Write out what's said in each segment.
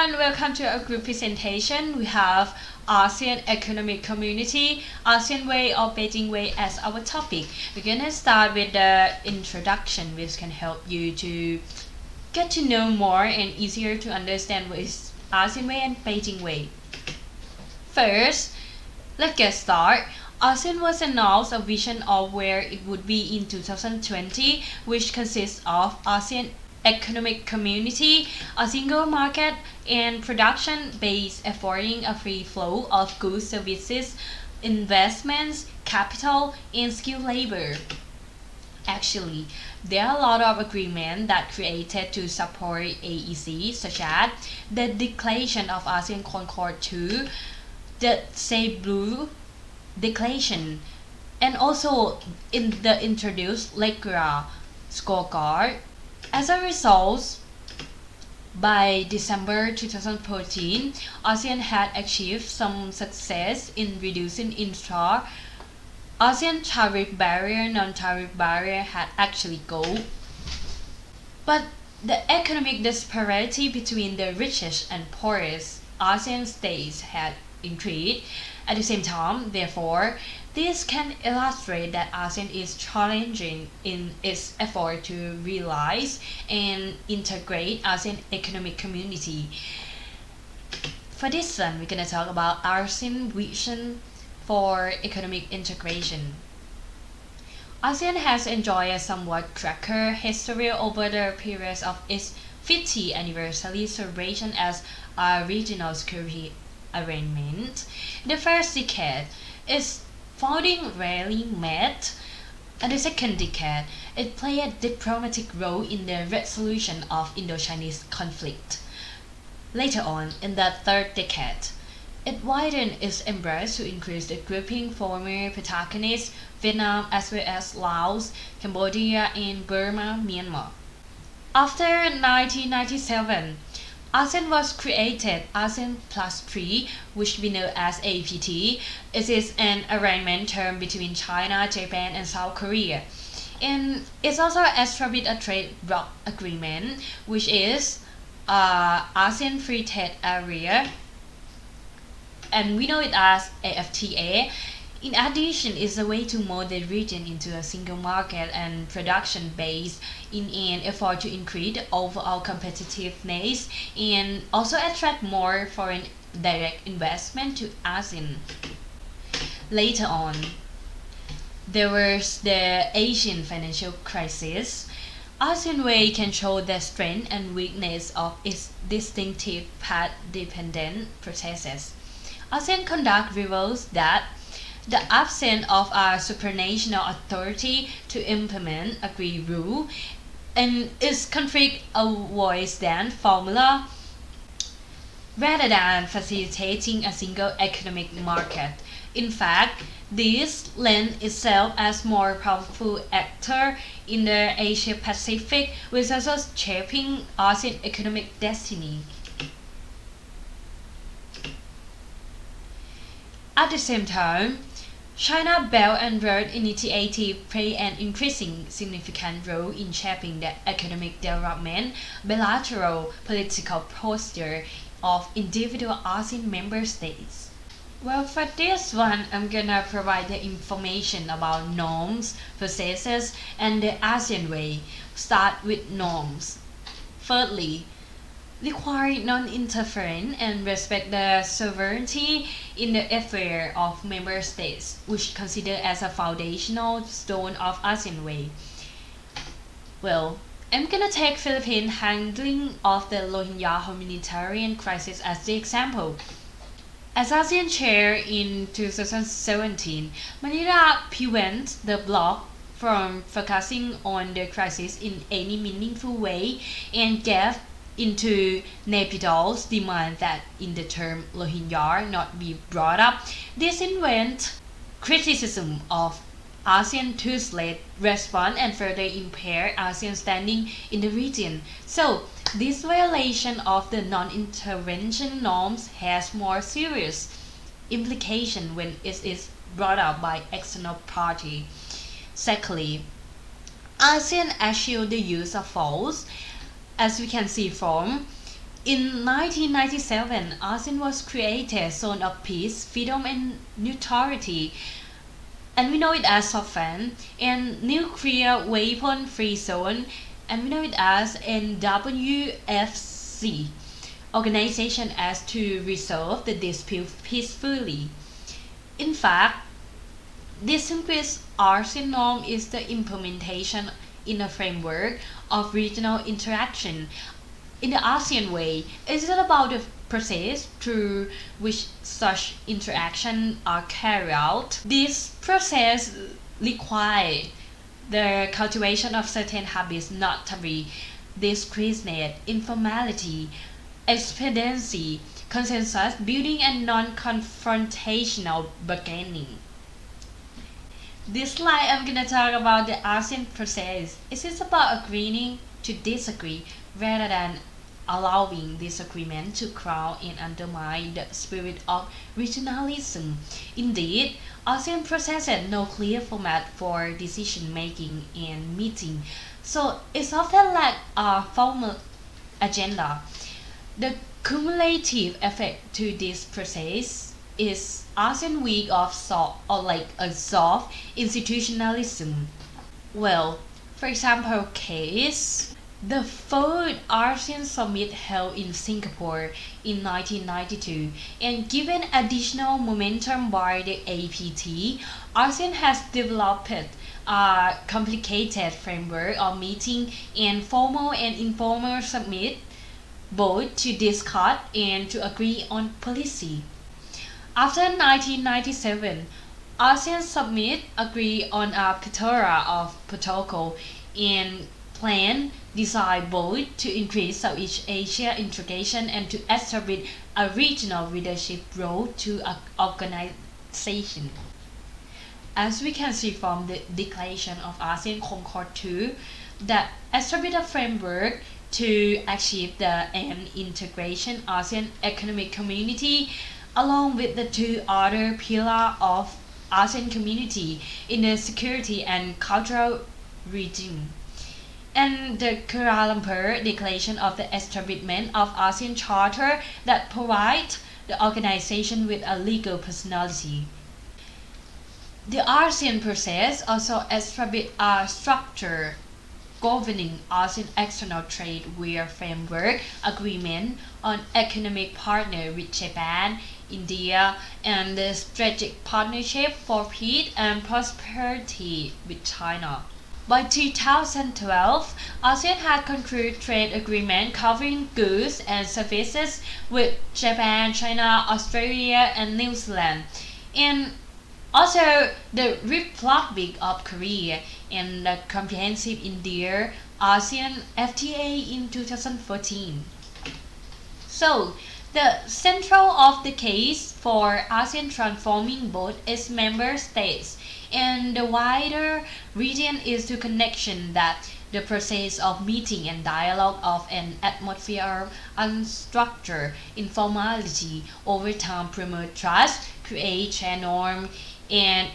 everyone, welcome to our group presentation. We have ASEAN Economic Community, ASEAN Way or Beijing Way as our topic. We're gonna start with the introduction, which can help you to get to know more and easier to understand what is ASEAN Way and Beijing Way. First, let's get started. ASEAN was announced a vision of where it would be in 2020, which consists of ASEAN Economic Community, a single market, and production-based affording a free flow of goods, services, investments, capital, and skilled labor. Actually, there are a lot of agreements that created to support AEC, such as the Declaration of ASEAN Concord II, the Cebu Declaration, and also in the introduced Lalita scorecard. As a result, by December 2014, ASEAN had achieved some success in reducing intra-ASEAN tariff barrier, non-tariff barrier had actually gone. But the economic disparity between the richest and poorest ASEAN states had increased. At the same time, therefore, this can illustrate that ASEAN is challenging in its effort to realize and integrate ASEAN economic community. For this one, we're going to talk about ASEAN vision for economic integration. ASEAN has enjoyed a somewhat cracker history over the period of its 50th anniversary celebration as a regional security arrangement. The first decade, its founding rarely met. In the second decade, it played a diplomatic role in the resolution of Indo-Chinese conflict. Later on, in the third decade, it widened its embrace to increase the grouping former protagonists, Vietnam as well as Laos, Cambodia, and Burma, Myanmar. After 1997, ASEAN was created ASEAN Plus 3, which we know as APT. It is an arrangement term between China, Japan, and South Korea. And it's also established a trade bloc agreement, which is ASEAN Free Trade Area, and we know it as AFTA. In addition, it's a way to mold the region into a single market and production base in an effort to increase the overall competitiveness and also attract more foreign direct investment to ASEAN. Later on, there was the Asian financial crisis. ASEAN Way can show the strength and weakness of its distinctive path-dependent processes. ASEAN conduct reveals that the absence of a supranational authority to implement agreed rule and its conflict avoids than formula rather than facilitating a single economic market. In fact, this lends itself as more powerful actor in the Asia Pacific, which is also shaping ASEAN economic destiny. At the same time, China Belt and Road Initiative play an increasing significant role in shaping the economic development, bilateral political posture of individual ASEAN member states. Well, for this one, I'm gonna provide the information about norms, processes, and the ASEAN Way. Start with norms. Thirdly, require non-interference and respect the sovereignty in the affairs of member states, which considered as a foundational stone of ASEAN Way. Well, I'm gonna take Philippines handling of the Rohingya humanitarian crisis as the example. As ASEAN chair in 2017, Manila prevents the bloc from focusing on the crisis in any meaningful way and gave into Naypyidawo's demand that in the term Rohingya not be brought up. This invent criticism of ASEAN two-state response and further impair ASEAN standing in the region. So this violation of the non-intervention norms has more serious implication when it is brought up by external party. Secondly, ASEAN eschewed the use of force. As we can see from In 1997, ASEAN was created Zone of Peace, Freedom and Neutrality, and we know it as SOFAN, and Nuclear Weapon Free Zone, and we know it as NWFC, organization as to resolve the dispute peacefully. In fact, this increased ASEAN norm is the implementation in a framework of regional interaction. In the ASEAN way, it is about the process through which such interaction are carried out. This process requires the cultivation of certain habits, notably discriminate, informality, expediency, consensus building, and non-confrontational bargaining. This slide I'm gonna talk about the ASEAN process. It is about agreeing to disagree rather than allowing disagreement to crowd and undermine the spirit of regionalism. Indeed, ASEAN possesses no clear format for decision making and meeting, so it's often lack a formal agenda. The cumulative effect to this process is ASEAN week of soft institutionalism. Well, for example, case the third ASEAN summit held in Singapore in 1992, and given additional momentum by the APT, ASEAN has developed a complicated framework of meeting and formal and informal summit, both to discuss and to agree on policy. After 1997, ASEAN summit agreed on a plethora of protocols and plan designed both to increase Southeast Asia integration and to establish a regional leadership role to an organization. As we can see from the Declaration of ASEAN Concord 2, that establish a framework to achieve the end integration ASEAN economic community, along with the two other pillars of ASEAN community in the security and cultural regime, and the Kuala Lumpur Declaration of the establishment of ASEAN Charter that provide the organization with a legal personality. The ASEAN process also established a structure governing ASEAN external trade via framework agreement on economic partner with Japan, India, and the strategic partnership for peace and prosperity with China. By 2012, ASEAN had concluded trade agreement covering goods and services with Japan, China, Australia, and New Zealand, and also the Republic of Korea and the Comprehensive India ASEAN FTA in 2014. So, the central of the case for ASEAN transforming both its member states and the wider region is the connection that the process of meeting and dialogue of an atmosphere of unstructured informality over time promote trust, create shared norm, and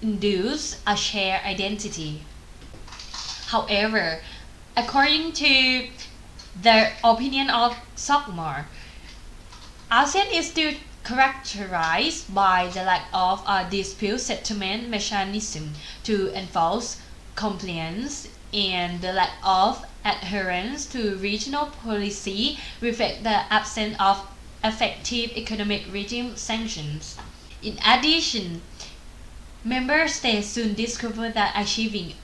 induce a shared identity. However, according to the opinion of Sokmar, ASEAN is still characterized by the lack of a dispute settlement mechanism to enforce compliance, and the lack of adherence to regional policy reflect the absence of effective economic regime sanctions. In addition, member states soon discover that achieving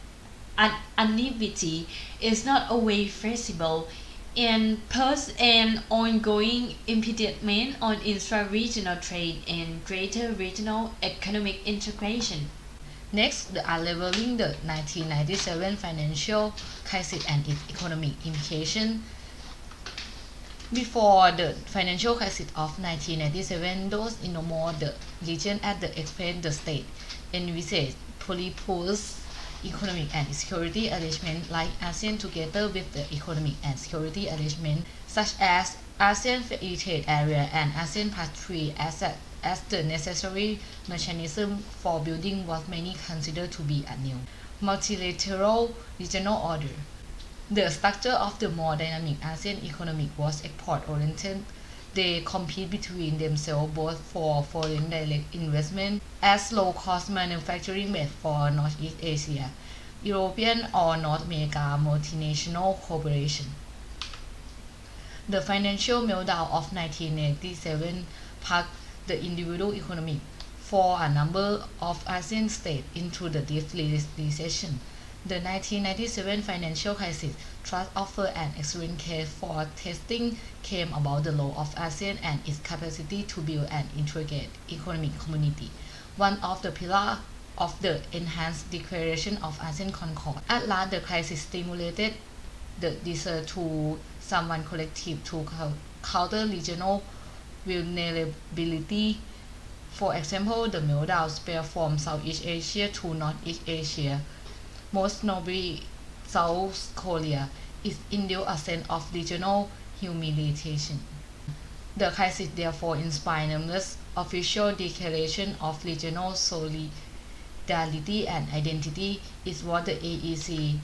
unanimity is not always feasible, and pose an ongoing impediment on intra-regional trade and greater regional economic integration. Next, the unleveling the 1997 financial crisis and its economic implication. Before the financial crisis of 1997, those in no more the region at the expense the state envisaged polypose economic and security arrangement like ASEAN together with the economic and security arrangement such as ASEAN Free Trade Area and ASEAN Part 3 as the necessary mechanism for building what many consider to be a new multilateral regional order. The structure of the more dynamic ASEAN economy was export-oriented. They compete between themselves both for foreign direct investment as low-cost manufacturing base for Northeast Asia, European or North America multinational corporation. The financial meltdown of 1987 plunged the individual economy for a number of ASEAN states into the deep recession. The 1997 financial crisis thus offered an excellent case for testing came about the law of ASEAN and its capacity to build an integrated economic community, one of the pillars of the enhanced declaration of ASEAN Concord. At last, the crisis stimulated the desire to summon collective to counter regional vulnerability. For example, the meltdown spread from Southeast Asia to Northeast Asia. Most notably, South Korea is induced a sense of regional humiliation. The crisis therefore inspired numerous official declarations of regional solidarity and identity. It was the AEC,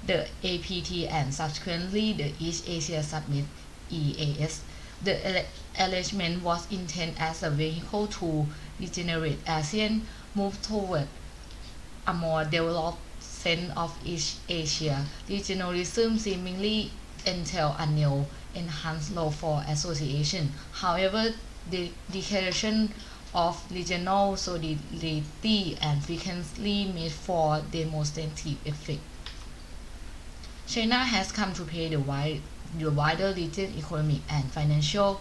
the APT, and subsequently the East Asia Summit (EAS). The arrangement was intended as a vehicle to regenerate ASEAN, move toward a more developed sense of East Asia. Regionalism seemingly entailed a new enhanced law for association. However, the declaration of regional solidarity and frequently made for demonstrative effect. China has come to play the wider region economic and financial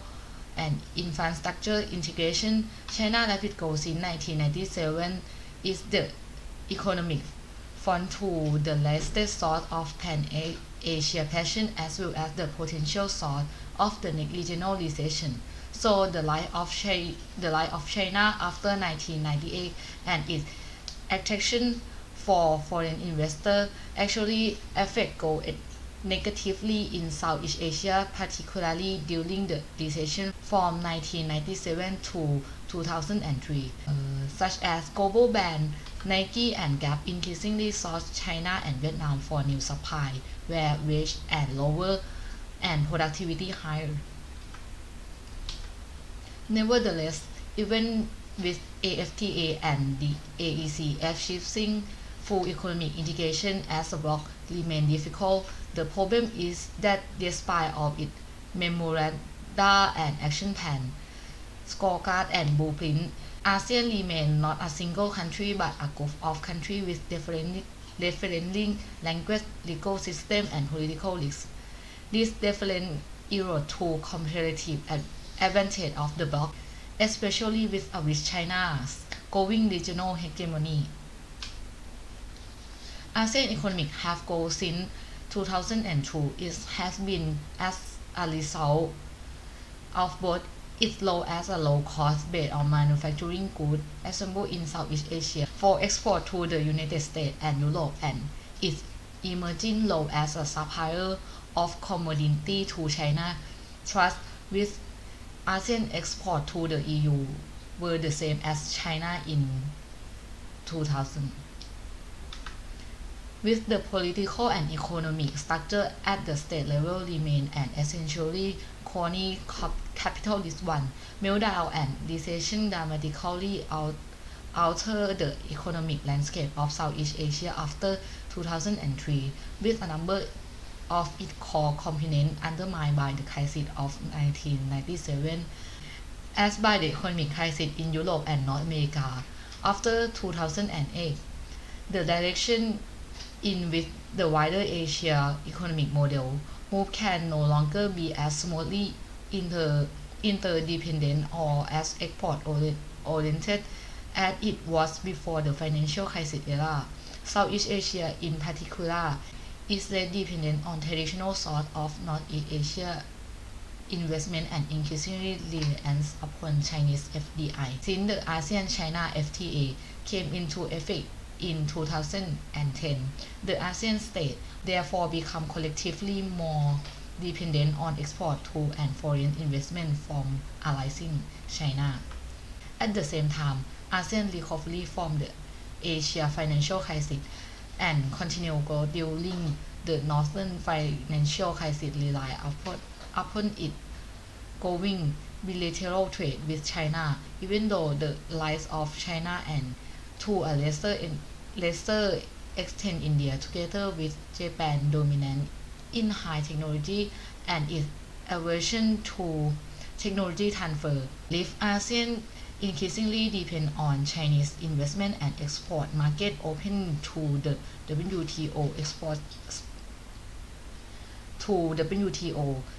and infrastructure integration. China's rapid growth in 1997 is the economic front to the latest source of Pan-Asia passion as well as the potential source of the next regional recession. So the life of China after 1998 and its attraction for foreign investors actually affect growth negatively in Southeast Asia, particularly during the recession from 1997 to 2003, such as global brand Nike and Gap increasingly sought China and Vietnam for new supply, where wage and lower and productivity higher. Nevertheless, even with AFTA and the AEC achieving full economic integration as a bloc remain difficult. The problem is that despite all its memoranda and action plan, scorecard and blueprint, ASEAN remains not a single country but a group of countries with different language, legal system and political risks. This different erode to comparative advantage of the bloc, especially with China's growing regional hegemony. ASEAN economic have grown since 2002. It has been as a result of both its role as a low-cost base of manufacturing goods assembled in Southeast Asia for export to the United States and Europe, and its emerging role as a supplier of commodity to China. Thus, with ASEAN export to the EU were the same as China in 2000. With the political and economic structure at the state level remain an essentially crony capitalist one, meltdown and recession dramatically alter the economic landscape of Southeast Asia after 2003, with a number of its core components undermined by the crisis of 1997, as by the economic crisis in Europe and North America. After 2008, the direction in which the wider Asia economic model move can no longer be as smoothly interdependent or as export-oriented as it was before the financial crisis era. Southeast Asia in particular is less dependent on traditional sources of Northeast Asia investment and increasingly reliance upon Chinese FDI. Since the ASEAN-China FTA came into effect in 2010, the ASEAN states therefore become collectively more dependent on export to and foreign investment from arising China. At the same time, ASEAN recovery from the Asia financial crisis and continued growth during the northern financial crisis relied upon it growing bilateral trade with China, even though the rise of China and, to a lesser extent India, together with Japan dominant in high technology and its aversion to technology transfer, leave ASEAN increasingly depend on Chinese investment and export market open to the WTO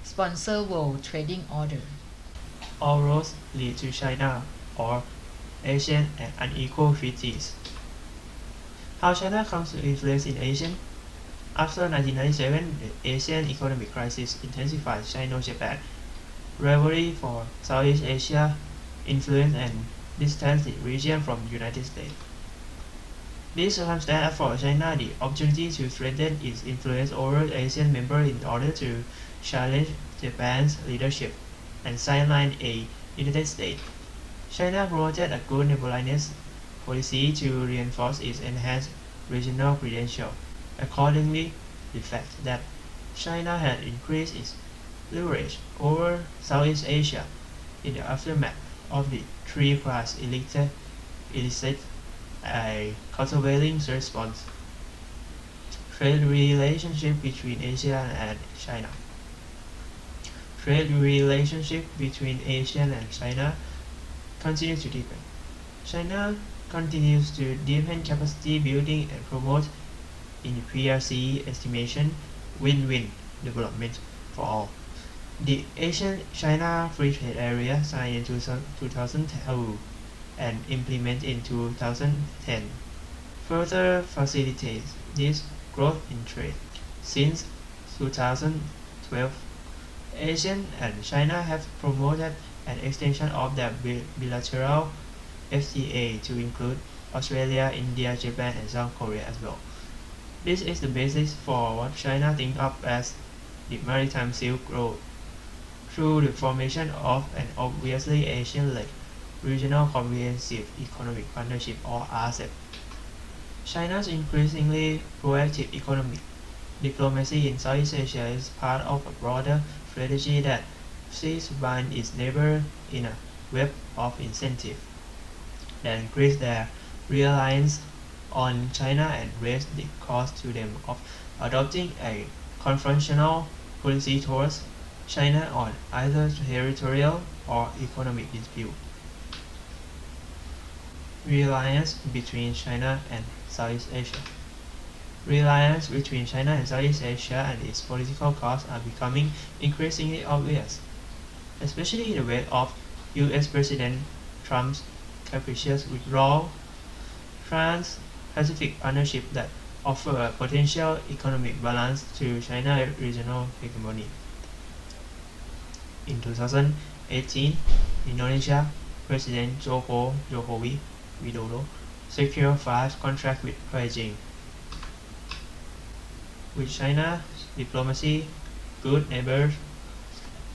sponsor World Trading Order. All roads lead to China or ASEAN and unequal treaties. How China comes to influence in ASEAN? After 1997, the Asian economic crisis intensified Sino-Japan rivalry for Southeast Asia, influenced and distanced the region from the United States. This circumstance afforded China the opportunity to strengthen its influence over Asian members in order to challenge Japan's leadership and sideline a United States. China promoted a good neighborliness policy to reinforce its enhanced regional credential. Accordingly, the fact that China had increased its leverage over Southeast Asia in the aftermath of the three-class elicited a countervailing response. Trade relationship between Asia and China. Trade relationship between Asia and China continues to deepen. China continues to deepen capacity building and promote, in the PRC estimation, win-win development for all. The Asian-China Free Trade Area signed in 2002 and implemented in 2010 further facilitates this growth in trade. Since 2012, ASEAN and China have promoted an extension of their bilateral FTA to include Australia, India, Japan, and South Korea as well. This is the basis for what China thinks of as the Maritime Silk Road, through the formation of an obviously Asian-led Regional Comprehensive Economic Partnership or RCEP. China's increasingly proactive economic diplomacy in Southeast Asia is part of a broader strategy that seeks to bind its neighbors in a web of incentives that increase their reliance on China and raise the cost to them of adopting a confrontational policy towards China on either territorial or economic dispute. Reliance between China and Southeast Asia. Reliance between China and Southeast Asia and its political costs are becoming increasingly obvious, especially in the wake of US President Trump's capricious withdrawal, Trans-Pacific partnership that offer a potential economic balance to China's regional hegemony. In 2018, Indonesia President Joko Widodo secured 5 contracts with Beijing. With China's diplomacy, good neighbors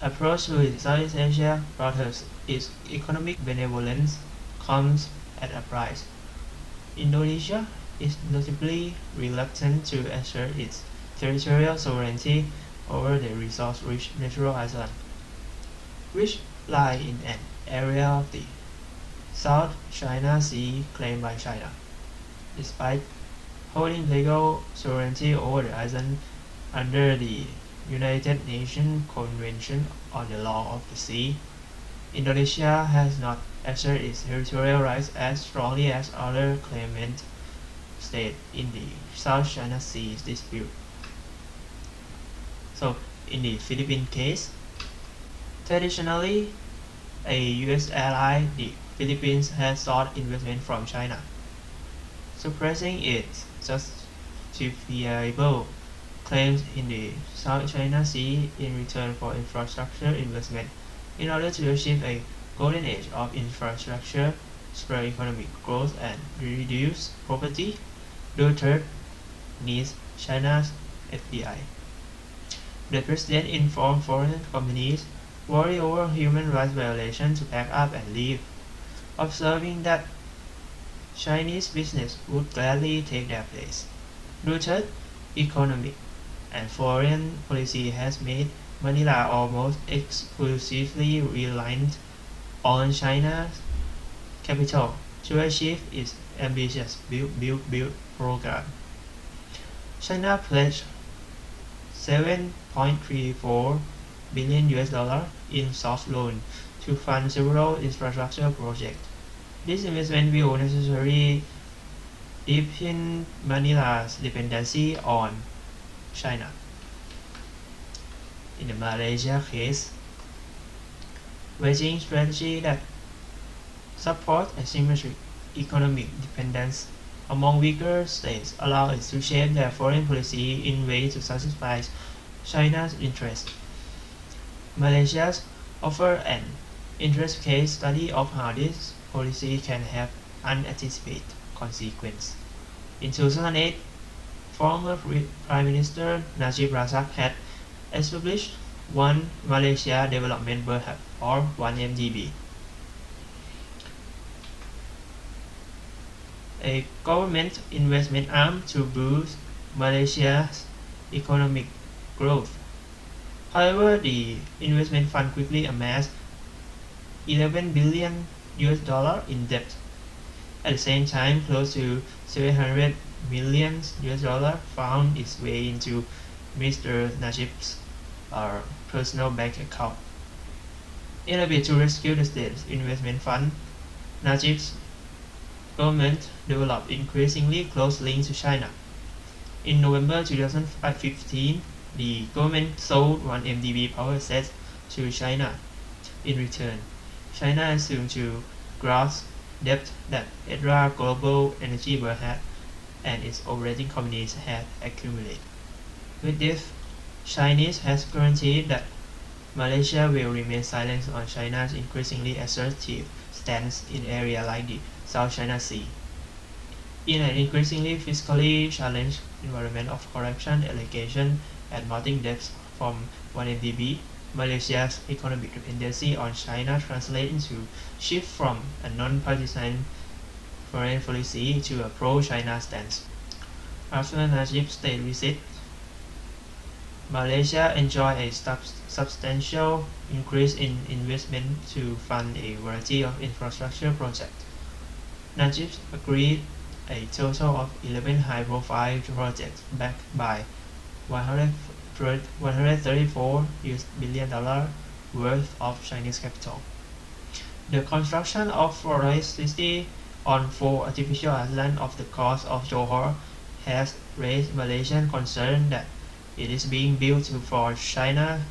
approach to Southeast Asia brothers, its economic benevolence comes at a price. Indonesia is notably reluctant to assert its territorial sovereignty over the resource-rich natural island, which lie in an area of the South China Sea claimed by China. Despite holding legal sovereignty over the island under the United Nations Convention on the Law of the Sea, Indonesia has not asserted its territorial rights as strongly as other claimant states in the South China Sea dispute. So, in the Philippine case, traditionally a US ally, the Philippines has sought investment from China, suppressing its justifiable claims in the South China Sea in return for infrastructure investment in order to achieve a golden age of infrastructure, spur economic growth, and reduce poverty. Duterte needs China's FDI. The president informed foreign companies worry over human rights violations to pack up and leave, observing that Chinese business would gladly take their place. Duterte's economic and foreign policy has made Manila almost exclusively reliant on China's capital to achieve its ambitious build program. China pledged 7.34 billion US dollar in soft loan to fund several infrastructure projects. This investment will necessarily deepen Manila's dependency on China. In the Malaysia case, Beijing's strategy that supports asymmetric economic dependence among weaker states allow it to shape their foreign policy in ways to satisfy China's interests. Malaysia offers an interesting case study of how this policy can have unanticipated consequences. In 2008, former Prime Minister Najib Razak had established One Malaysia Development Berhad or 1MDB, a government investment arm to boost Malaysia's economic growth. However, the investment fund quickly amassed 11 billion US dollar in debt. At the same time, close to 700 million US dollar found its way into Mr. Najib's personal bank account. In a bid to rescue the state's investment fund, Najib's government developed increasingly close links to China. In November 2015, the government sold 1MDB power assets to China. In return, China assumed to grasp debt that EDRA Global Energy Berhad and its operating companies had accumulated. With this, Chinese has guaranteed that Malaysia will remain silent on China's increasingly assertive stance in areas like the South China Sea. In an increasingly fiscally challenged environment of corruption allegations and mounting debts from 1MDB, Malaysia's economic dependency on China translates into shift from a non-partisan foreign policy to a pro-China stance. After Najib's state visit, Malaysia enjoyed a substantial increase in investment to fund a variety of infrastructure projects. Najib agreed a total of 11 high-profile projects backed by $134 billion worth of Chinese capital. The construction of Forest City on 4 artificial islands off the coast of Johor has raised Malaysian concern that it is being built for China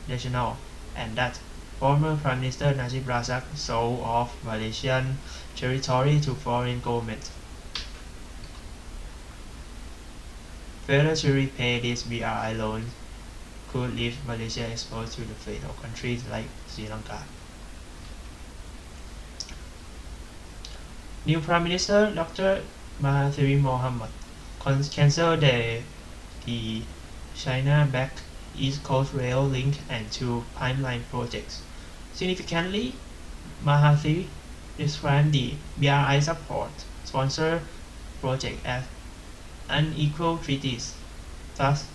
national and that former Prime Minister Najib Razak sold off Malaysian territory to foreign governments. Failure to repay these BRI loans could leave Malaysia exposed to the fate of countries like Sri Lanka. New Prime Minister Dr. Mahathir Mohamad cancelled the China-backed East Coast Rail link and 2 pipeline projects. Significantly, Mahathir described the BRI support sponsor project as unequal treaties. Thus,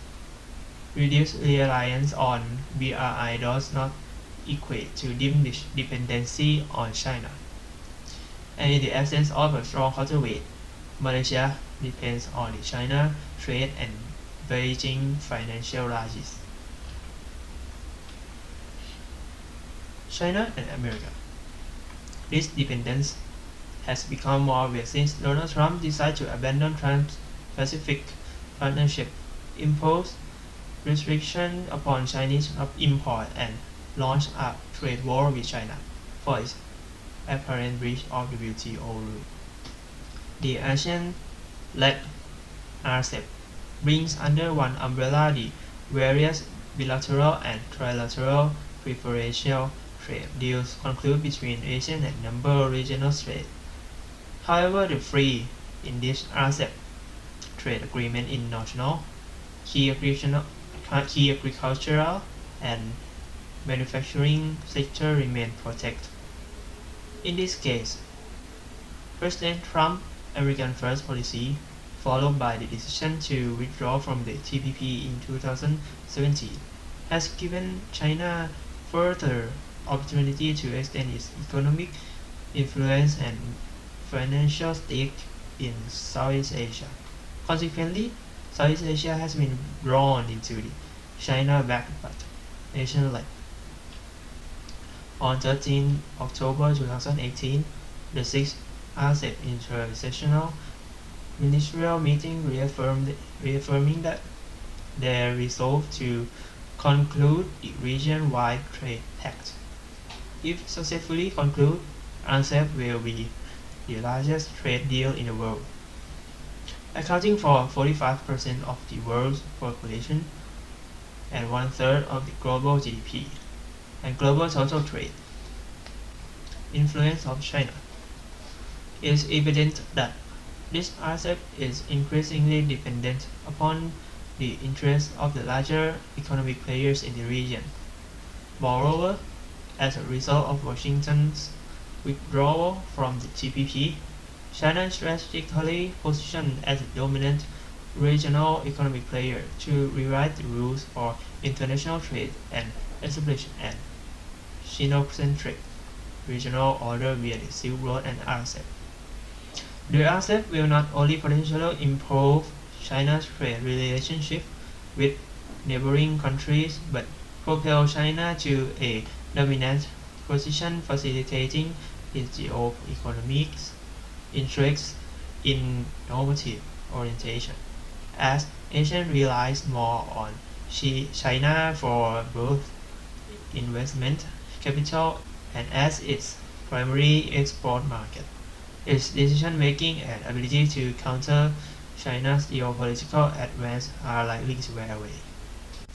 reduced reliance on BRI does not equate to diminished dependency on China. And in the absence of a strong counterweight, Malaysia depends on the China trade and Beijing financial largesse. China and America. This dependence has become more obvious since Donald Trump decided to abandon Trans-Pacific Partnership, impose restrictions upon Chinese import, and launch a trade war with China for its apparent breach of WTO rule. The ASEAN-led RCEP brings under one umbrella the various bilateral and trilateral preferential trade deals concluded between ASEAN and a number of regional states. However, the free in this RCEP trade agreement in national, key agricultural and manufacturing sector remain protected. In this case, President Trump's American First policy followed by the decision to withdraw from the TPP in 2017, has given China further opportunity to extend its economic influence and financial stake in Southeast Asia. Consequently, Southeast Asia has been drawn into the China-backed nation-led. On 13 October 2018, the 6th ASEAN intersessional ministerial meeting reaffirming that their resolve to conclude the region-wide trade pact. If successfully concluded, RCEP will be the largest trade deal in the world, accounting for 45% of the world's population and one-third of the global GDP and global total trade. Influence of China. It is evident that this RCEP is increasingly dependent upon the interests of the larger economic players in the region. Moreover, as a result of Washington's withdrawal from the TPP, China is strategically positioned as a dominant regional economic player to rewrite the rules for international trade and establish an Sino-centric regional order via the Silk Road and RCEP. The RCEP will not only potentially improve China's trade relationship with neighboring countries but propel China to a dominant position, facilitating its geo-economic interests in normative orientation. As ASEAN relies more on China for both investment capital and as its primary export market, its decision-making and ability to counter China's geopolitical advance are likely to wear away.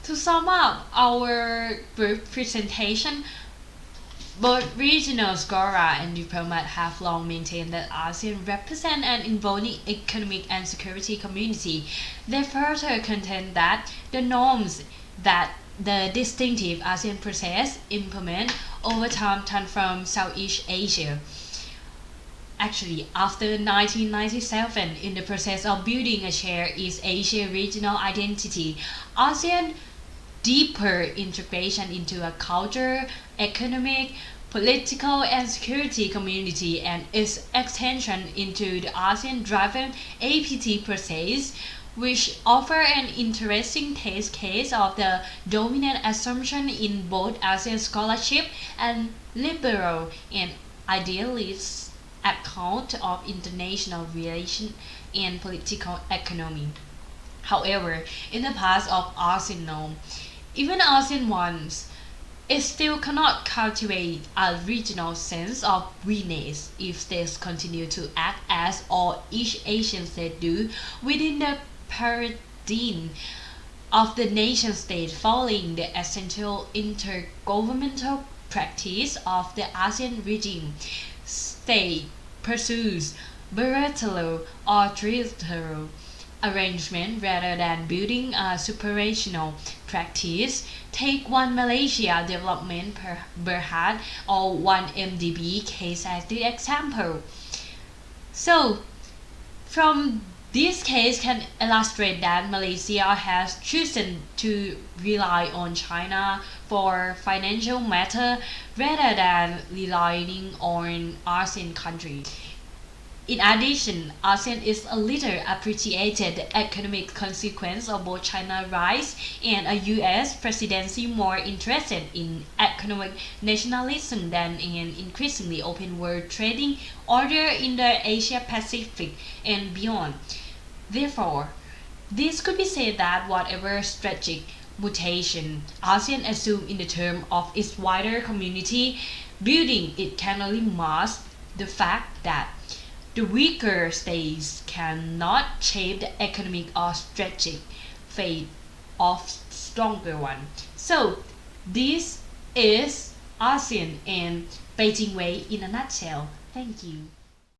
To sum up our brief presentation, both regional scholar and diplomat have long maintained that ASEAN represents an evolving economic and security community. They further contend that the norms that the distinctive ASEAN process implement over time turn from Southeast Asia. Actually, after 1997, in the process of building a shared East Asia regional identity, ASEAN deeper integration into a culture, economic, political and security community and its extension into the ASEAN-driven APT process, which offer an interesting test case of the dominant assumption in both ASEAN scholarship and liberal and idealist account of international relations and political economy. However, in the past of ASEAN norm, even ASEAN ones, it still cannot cultivate a regional sense of weakness if states continue to act as all each Asian state do within the paradigm of the nation state following the essential intergovernmental practice of the ASEAN regime. State pursues bilateral or trilateral arrangement rather than building a supranational practice. Take one Malaysia development per Berhad or one MDB case as the example. So, from this case can illustrate that Malaysia has chosen to rely on China for financial matter rather than relying on ASEAN countries. In addition, ASEAN is a little appreciated the economic consequence of both China's rise and a US presidency more interested in economic nationalism than an increasingly open world trading order in the Asia Pacific and beyond. Therefore, this could be said that whatever strategic mutation ASEAN assumes in the term of its wider community building, it can only mask the fact that the weaker states cannot shape the economic or strategic fate of stronger one. So, this is ASEAN and Beijing way in a nutshell. Thank you.